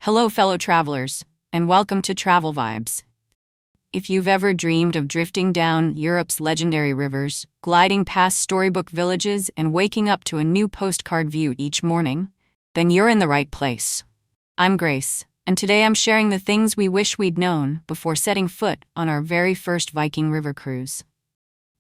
Hello, fellow travelers, and welcome to TravelVibes. If you've ever dreamed of drifting down Europe's legendary rivers, gliding past storybook villages, and waking up to a new postcard view each morning, then you're in the right place. I'm Grace, and today I'm sharing the things we wish we'd known before setting foot on our very first Viking River Cruise.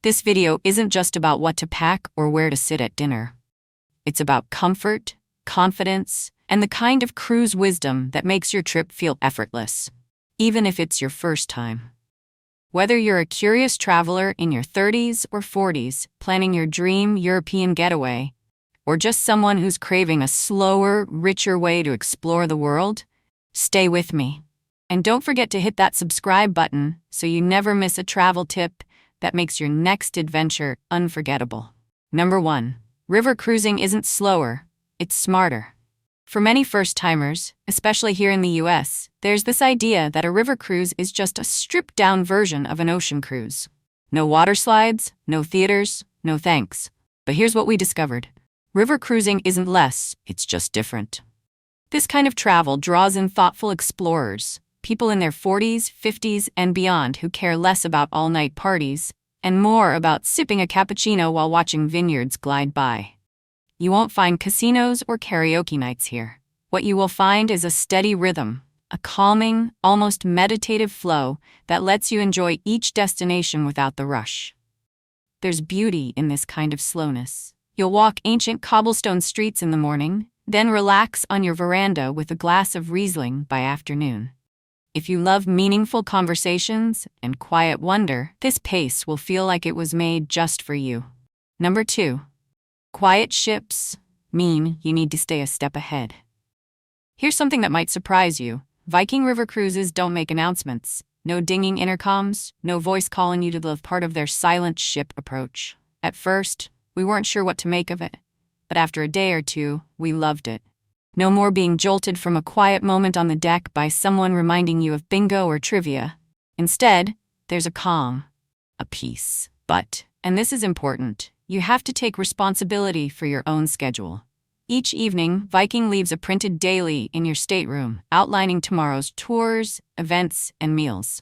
This video isn't just about what to pack or where to sit at dinner. It's about comfort, confidence, and the kind of cruise wisdom that makes your trip feel effortless, even if it's your first time. Whether you're a curious traveler in your 30s or 40s, planning your dream European getaway, or just someone who's craving a slower, richer way to explore the world, stay with me. And don't forget to hit that subscribe button so you never miss a travel tip that makes your next adventure unforgettable. Number 1. River cruising isn't slower, it's smarter. For many first-timers, especially here in the US, there's this idea that a river cruise is just a stripped-down version of an ocean cruise. No water slides, no theaters, no thanks. But here's what we discovered. River cruising isn't less, it's just different. This kind of travel draws in thoughtful explorers, people in their 40s, 50s, and beyond who care less about all-night parties and more about sipping a cappuccino while watching vineyards glide by. You won't find casinos or karaoke nights here. What you will find is a steady rhythm, a calming, almost meditative flow that lets you enjoy each destination without the rush. There's beauty in this kind of slowness. You'll walk ancient cobblestone streets in the morning, then relax on your veranda with a glass of Riesling by afternoon. If you love meaningful conversations and quiet wonder, this pace will feel like it was made just for you. Number 2. Quiet ships mean you need to stay a step ahead. Here's something that might surprise you. Viking River Cruises don't make announcements. No dinging intercoms, no voice calling you to the part of their silent ship approach. At first, we weren't sure what to make of it, but after a day or two, we loved it. No more being jolted from a quiet moment on the deck by someone reminding you of bingo or trivia. Instead, there's a calm, a peace. But, and this is important, you have to take responsibility for your own schedule. Each evening, Viking leaves a printed daily in your stateroom, outlining tomorrow's tours, events, and meals.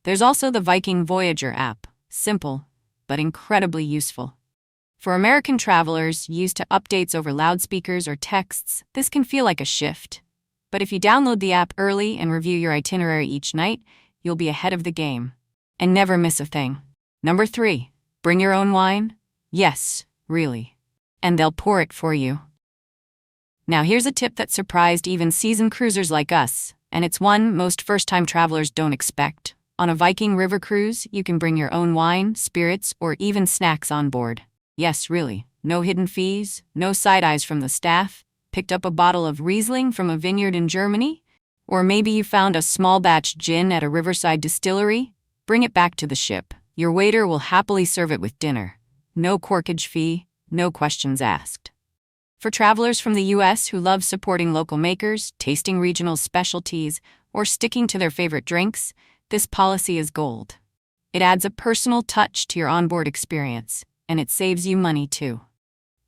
There's also the Viking Voyager app, simple, but incredibly useful. For American travelers used to updates over loudspeakers or texts, this can feel like a shift. But if you download the app early and review your itinerary each night, you'll be ahead of the game and never miss a thing. Number 3. Bring your own wine? Yes, really. And they'll pour it for you. Now here's a tip that surprised even seasoned cruisers like us, and it's one most first-time travelers don't expect. On a Viking River Cruise, you can bring your own wine, spirits, or even snacks on board. Yes, really. No hidden fees, no side eyes from the staff. Picked up a bottle of Riesling from a vineyard in Germany? Or maybe you found a small batch gin at a riverside distillery? Bring it back to the ship. Your waiter will happily serve it with dinner. No corkage fee, no questions asked. For travelers from the US who love supporting local makers, tasting regional specialties, or sticking to their favorite drinks, this policy is gold. It adds a personal touch to your onboard experience, and it saves you money too.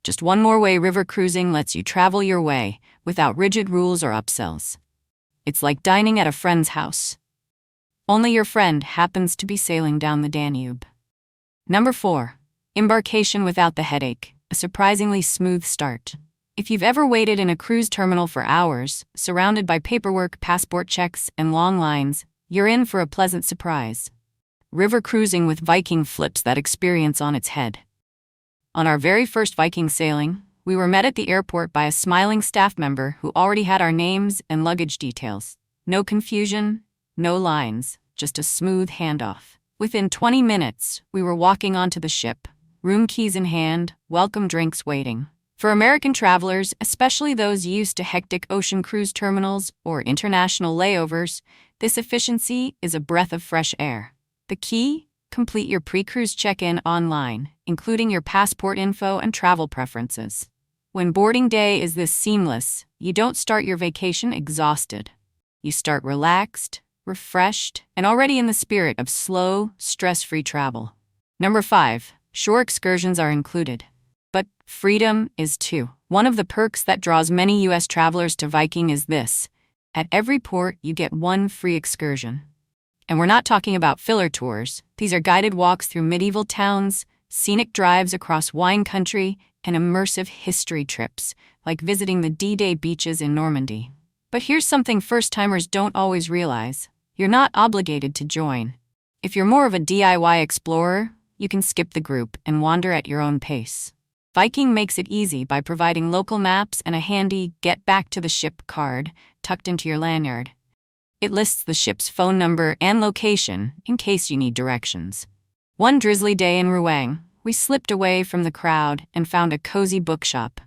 Just one more way river cruising lets you travel your way without rigid rules or upsells. It's like dining at a friend's house. Only your friend happens to be sailing down the Danube. Number 4. Embarkation without the headache, a surprisingly smooth start. If you've ever waited in a cruise terminal for hours, surrounded by paperwork, passport checks, and long lines, you're in for a pleasant surprise. River cruising with Viking flips that experience on its head. On our very first Viking sailing, we were met at the airport by a smiling staff member who already had our names and luggage details. No confusion, no lines, just a smooth handoff. Within 20 minutes, we were walking onto the ship, room keys in hand, welcome drinks waiting. For American travelers, especially those used to hectic ocean cruise terminals or international layovers, this efficiency is a breath of fresh air. The key? Complete your pre-cruise check-in online, including your passport info and travel preferences. When boarding day is this seamless, you don't start your vacation exhausted. You start relaxed, refreshed, and already in the spirit of slow, stress-free travel. Number 5. Shore excursions are included. But freedom is too. One of the perks that draws many U.S. travelers to Viking is this: At every port, you get one free excursion. And we're not talking about filler tours. These are guided walks through medieval towns, scenic drives across wine country, and immersive history trips, like visiting the D-Day beaches in Normandy. But here's something first-timers don't always realize. You're not obligated to join. If you're more of a DIY explorer, you can skip the group and wander at your own pace. Viking makes it easy by providing local maps and a handy Get Back to the Ship card tucked into your lanyard. It lists the ship's phone number and location in case you need directions. One drizzly day in Rouen, we slipped away from the crowd and found a cozy bookshop.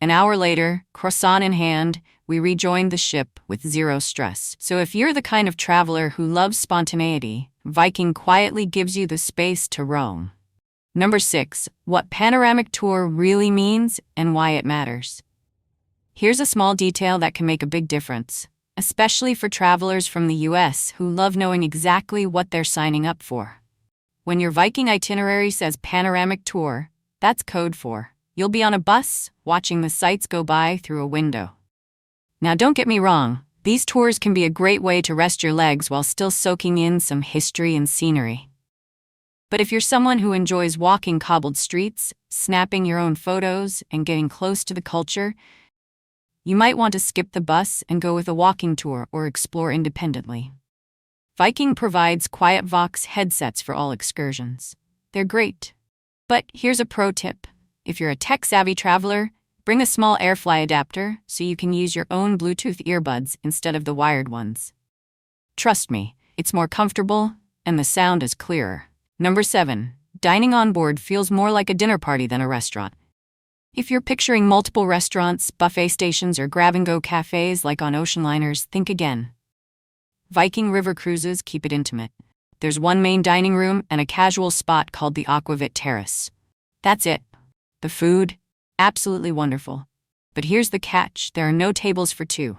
An hour later, croissant in hand, we rejoined the ship with zero stress. So if you're the kind of traveler who loves spontaneity, Viking quietly gives you the space to roam. Number 6. What panoramic tour really means and why it matters. Here's a small detail that can make a big difference, especially for travelers from the US who love knowing exactly what they're signing up for. When your Viking itinerary says panoramic tour, that's code for you'll be on a bus, watching the sights go by through a window. Now don't get me wrong, these tours can be a great way to rest your legs while still soaking in some history and scenery. But if you're someone who enjoys walking cobbled streets, snapping your own photos, and getting close to the culture, you might want to skip the bus and go with a walking tour or explore independently. Viking provides Quiet Vox headsets for all excursions. They're great. But here's a pro tip. If you're a tech-savvy traveler, bring a small AirFly adapter so you can use your own Bluetooth earbuds instead of the wired ones. Trust me, it's more comfortable and the sound is clearer. Number 7. Dining on board feels more like a dinner party than a restaurant. If you're picturing multiple restaurants, buffet stations, or grab-and-go cafes like on ocean liners, think again. Viking River Cruises keep it intimate. There's one main dining room and a casual spot called the Aquavit Terrace. That's it. The food? Absolutely wonderful. But here's the catch, there are no tables for two.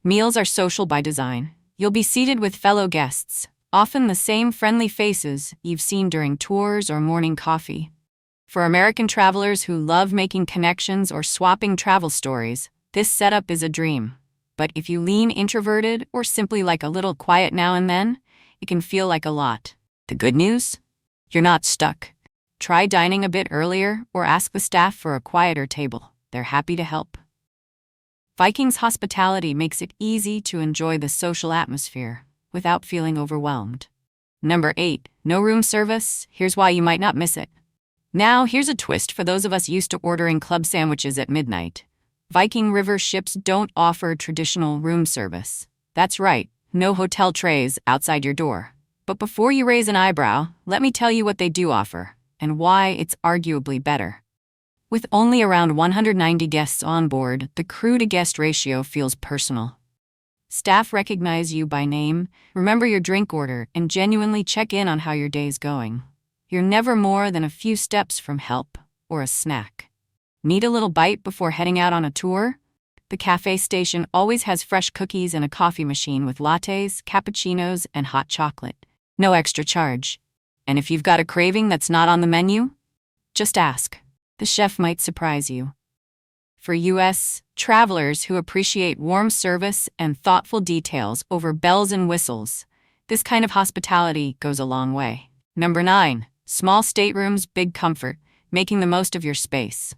Meals are social by design. You'll be seated with fellow guests, often the same friendly faces you've seen during tours or morning coffee. For American travelers who love making connections or swapping travel stories, this setup is a dream. But if you lean introverted or simply like a little quiet now and then, it can feel like a lot. The good news? You're not stuck. Try dining a bit earlier or ask the staff for a quieter table. They're happy to help. Viking's hospitality makes it easy to enjoy the social atmosphere without feeling overwhelmed. Number 8. No room service. Here's why you might not miss it. Now, here's a twist for those of us used to ordering club sandwiches at midnight. Viking River ships don't offer traditional room service. That's right, no hotel trays outside your door. But before you raise an eyebrow, let me tell you what they do offer and why it's arguably better. With only around 190 guests on board, the crew-to-guest ratio feels personal. Staff recognize you by name, remember your drink order, and genuinely check in on how your day's going. You're never more than a few steps from help or a snack. Need a little bite before heading out on a tour? The cafe station always has fresh cookies and a coffee machine with lattes, cappuccinos, and hot chocolate. No extra charge. And if you've got a craving that's not on the menu, just ask. The chef might surprise you. For U.S. travelers who appreciate warm service and thoughtful details over bells and whistles, this kind of hospitality goes a long way. Number 9. Small staterooms, big comfort, making the most of your space.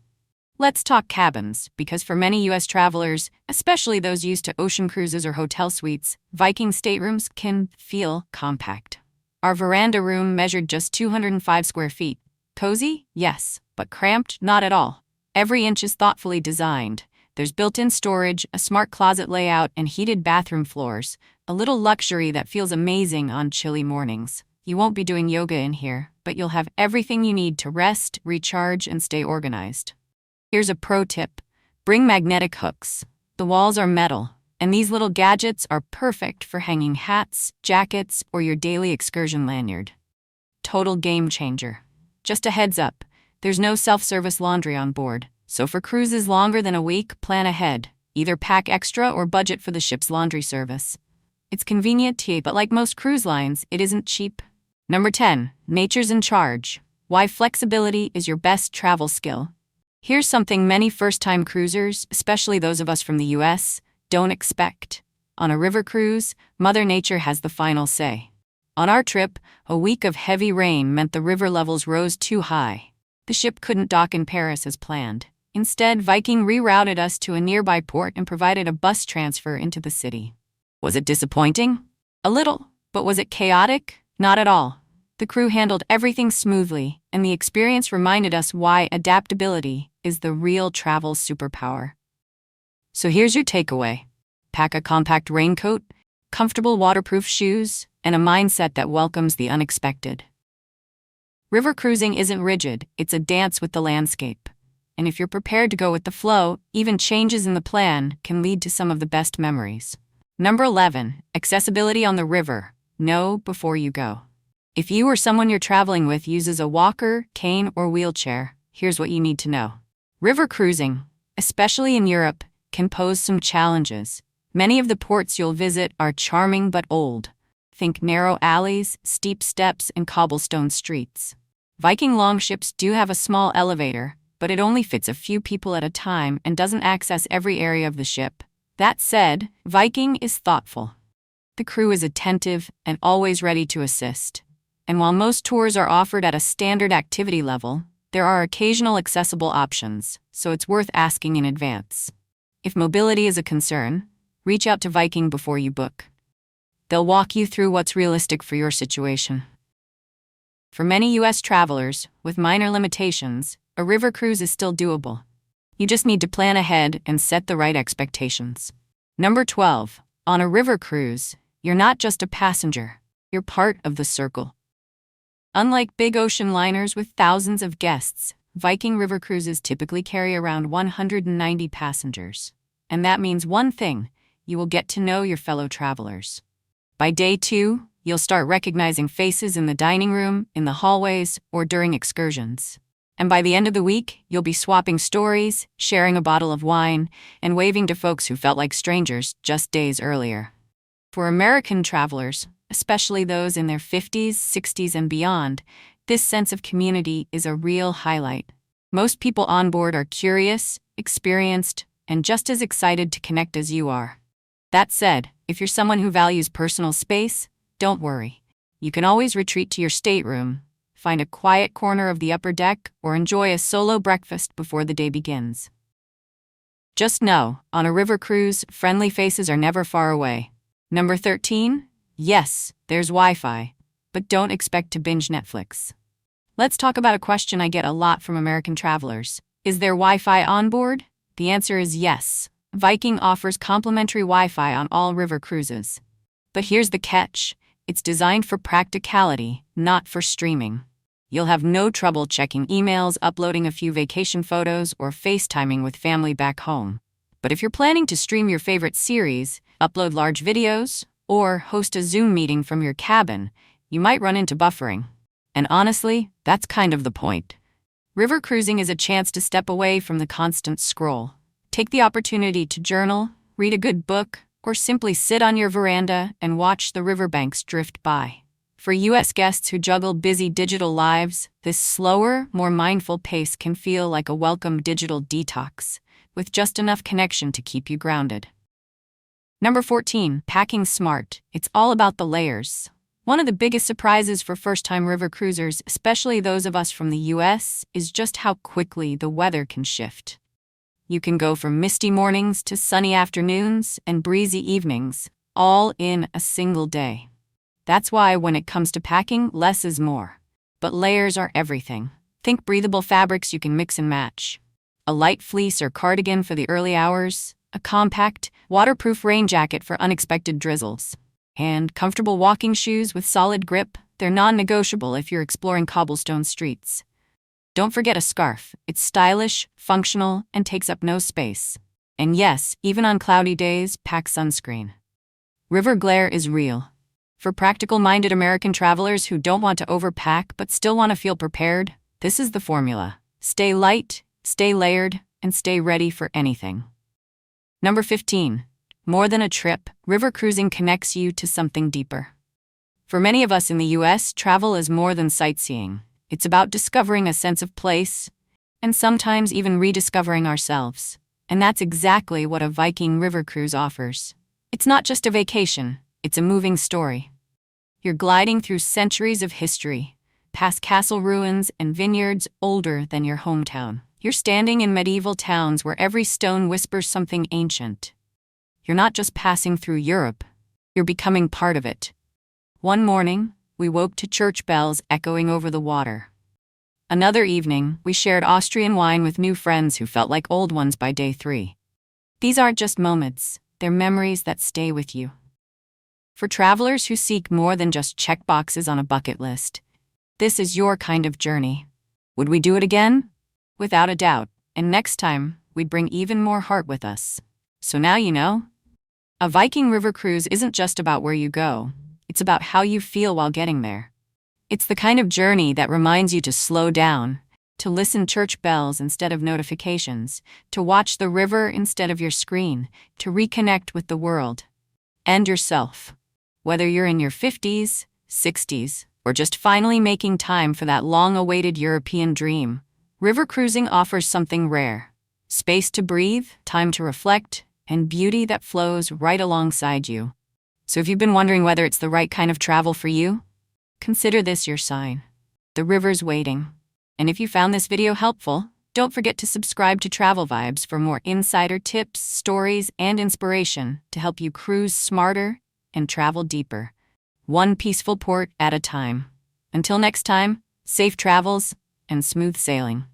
Let's talk cabins, because for many U.S. travelers, especially those used to ocean cruises or hotel suites, Viking staterooms can feel compact. Our veranda room measured just 205 square feet. Cozy? Yes, but cramped? Not at all. Every inch is thoughtfully designed. There's built-in storage, a smart closet layout, and heated bathroom floors, a little luxury that feels amazing on chilly mornings. You won't be doing yoga in here, but you'll have everything you need to rest, recharge, and stay organized. Here's a pro tip. Bring magnetic hooks. The walls are metal, and these little gadgets are perfect for hanging hats, jackets, or your daily excursion lanyard. Total game changer. Just a heads up, there's no self-service laundry on board, so for cruises longer than a week, plan ahead. Either pack extra or budget for the ship's laundry service. It's convenient, but like most cruise lines, it isn't cheap. Number 10. Nature's in charge. Why flexibility is your best travel skill. Here's something many first-time cruisers, especially those of us from the US, don't expect. On a river cruise, Mother Nature has the final say. On our trip, a week of heavy rain meant the river levels rose too high. The ship couldn't dock in Paris as planned. Instead, Viking rerouted us to a nearby port and provided a bus transfer into the city. Was it disappointing? A little. But was it chaotic? Not at all. The crew handled everything smoothly, and the experience reminded us why adaptability is the real travel superpower. So here's your takeaway. Pack a compact raincoat, comfortable waterproof shoes, and a mindset that welcomes the unexpected. River cruising isn't rigid, it's a dance with the landscape. And if you're prepared to go with the flow, even changes in the plan can lead to some of the best memories. Number 11, accessibility on the river. Know before you go. If you or someone you're traveling with uses a walker, cane, or wheelchair, here's what you need to know. River cruising, especially in Europe, can pose some challenges. Many of the ports you'll visit are charming but old. Think narrow alleys, steep steps, and cobblestone streets. Viking longships do have a small elevator, but it only fits a few people at a time and doesn't access every area of the ship. That said, Viking is thoughtful. The crew is attentive and always ready to assist. And while most tours are offered at a standard activity level, there are occasional accessible options, so it's worth asking in advance. If mobility is a concern, reach out to Viking before you book. They'll walk you through what's realistic for your situation. For many U.S. travelers, with minor limitations, a river cruise is still doable. You just need to plan ahead and set the right expectations. Number 12. On a river cruise, you're not just a passenger, you're part of the circle. Unlike big ocean liners with thousands of guests, Viking river cruises typically carry around 190 passengers. And that means one thing: you will get to know your fellow travelers. By day 2, you'll start recognizing faces in the dining room, in the hallways, or during excursions. And by the end of the week, you'll be swapping stories, sharing a bottle of wine, and waving to folks who felt like strangers just days earlier. For American travelers, especially those in their 50s, 60s, and beyond, this sense of community is a real highlight. Most people on board are curious, experienced, and just as excited to connect as you are. That said, if you're someone who values personal space, don't worry. You can always retreat to your stateroom, find a quiet corner of the upper deck, or enjoy a solo breakfast before the day begins. Just know, on a river cruise, friendly faces are never far away. Number 13? Yes, there's Wi-Fi, but don't expect to binge Netflix. Let's talk about a question I get a lot from American travelers. Is there Wi-Fi on board? The answer is yes. Viking offers complimentary Wi-Fi on all river cruises. But here's the catch. It's designed for practicality, not for streaming. You'll have no trouble checking emails, uploading a few vacation photos, or FaceTiming with family back home. But if you're planning to stream your favorite series, upload large videos, or host a Zoom meeting from your cabin, you might run into buffering. And honestly, that's kind of the point. River cruising is a chance to step away from the constant scroll. Take the opportunity to journal, read a good book, or simply sit on your veranda and watch the riverbanks drift by. For U.S. guests who juggle busy digital lives, this slower, more mindful pace can feel like a welcome digital detox, with just enough connection to keep you grounded. Number 14, packing smart. It's all about the layers. One of the biggest surprises for first-time river cruisers, especially those of us from the U.S., is just how quickly the weather can shift. You can go from misty mornings to sunny afternoons and breezy evenings, all in a single day. That's why when it comes to packing, less is more. But layers are everything. Think breathable fabrics you can mix and match. A light fleece or cardigan for the early hours, a compact, waterproof rain jacket for unexpected drizzles, and comfortable walking shoes with solid grip. They're non-negotiable if you're exploring cobblestone streets. Don't forget a scarf. It's stylish, functional, and takes up no space. And yes, even on cloudy days, pack sunscreen. River glare is real. For practical-minded American travelers who don't want to overpack but still want to feel prepared, this is the formula. Stay light, stay layered, and stay ready for anything. Number 15. More than a trip, river cruising connects you to something deeper. For many of us in the U.S., travel is more than sightseeing. It's about discovering a sense of place, and sometimes even rediscovering ourselves. And that's exactly what a Viking river cruise offers. It's not just a vacation, it's a moving story. You're gliding through centuries of history, past castle ruins and vineyards older than your hometown. You're standing in medieval towns where every stone whispers something ancient. You're not just passing through Europe, you're becoming part of it. One morning, we woke to church bells echoing over the water. Another evening, we shared Austrian wine with new friends who felt like old ones by day 3. These aren't just moments, they're memories that stay with you. For travelers who seek more than just check boxes on a bucket list, this is your kind of journey. Would we do it again? Without a doubt, and next time, we'd bring even more heart with us. So now you know. A Viking River Cruise isn't just about where you go, it's about how you feel while getting there. It's the kind of journey that reminds you to slow down, to listen church bells instead of notifications, to watch the river instead of your screen, to reconnect with the world and yourself. Whether you're in your 50s, 60s, or just finally making time for that long-awaited European dream, river cruising offers something rare. Space to breathe, time to reflect, and beauty that flows right alongside you. So if you've been wondering whether it's the right kind of travel for you, consider this your sign. The river's waiting. And if you found this video helpful, don't forget to subscribe to Travel Vibes for more insider tips, stories, and inspiration to help you cruise smarter and travel deeper, one peaceful port at a time. Until next time, safe travels and smooth sailing.